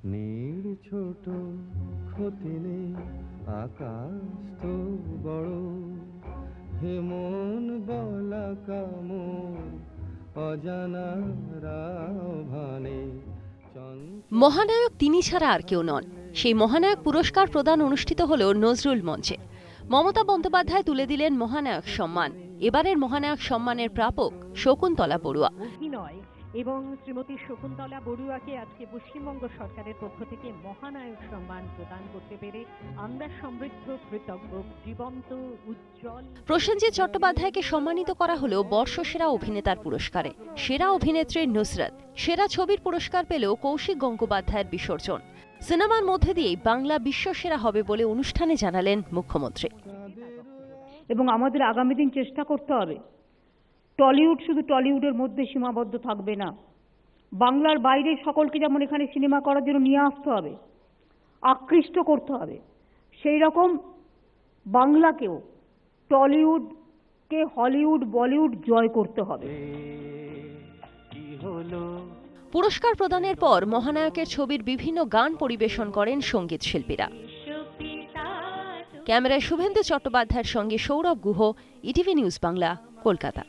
নীড় ছোট ক্ষতি নেই, আকাশ তো বড়, হে মন বলা কামন অজানার আহ্বানে। মহানায়ক তিনি ছাড়া আর কেউ নন। সেই মহানায়ক পুরস্কার প্রদান অনুষ্ঠিত হল নজরুল মঞ্চে। মমতা বন্দ্যোপাধ্যায় তুলে দিলেন মহানায়ক সম্মান। এবারের মহানায়ক সম্মানের প্রাপক শকুন্তলা বড়ুয়া। এবং শ্রীমতী শকুন্তলা বড়ুয়াকে আজকে পশ্চিমবঙ্গ সরকারের পক্ষ থেকে মহানায়ক সম্মান প্রদান করতে পেরে আমরা সমৃদ্ধ, কৃতজ্ঞ, জীবন্ত, উজ্জ্বল। প্রসেনজিৎ চট্টোপাধ্যায়কে সম্মানিত করা হলো বর্ষসেরা অভিনেতার পুরস্কারে। সেরা অভিনেত্রী নুসরাত, সেরা ছবির পুরস্কার পেল কৌশিক গঙ্গোপাধ্যায়ের বিসর্জন। সিনেমার মধ্যে দিয়েই বাংলা বিশ্বসেরা হবে বলে অনুষ্ঠানে জানালেন মুখ্যমন্ত্রী। এবং আমাদের আগামী দিন চেষ্টা করতে হবে টলিউড শুধু টলিউডের মধ্যে সীমাবদ্ধ থাকবে না, বাংলার বাইরে সকলকে যেমন এখানে সিনেমা করার জন্য নিয়ে আসতে হবে, আকৃষ্ট করতে হবে, সেই রকম বাংলাকেও টলিউডকে হলিউড বলিউড জয় করতে হবে। পুরস্কার প্রদানের পর মহানায়কের ছবির বিভিন্ন গান পরিবেশন করেন সঙ্গীত শিল্পীরা। ক্যামেরায় শুভেন্দু চট্টোপাধ্যায়ের সঙ্গে সৌরভ গুহ, ইটিভি নিউজ বাংলা, কলকাতা।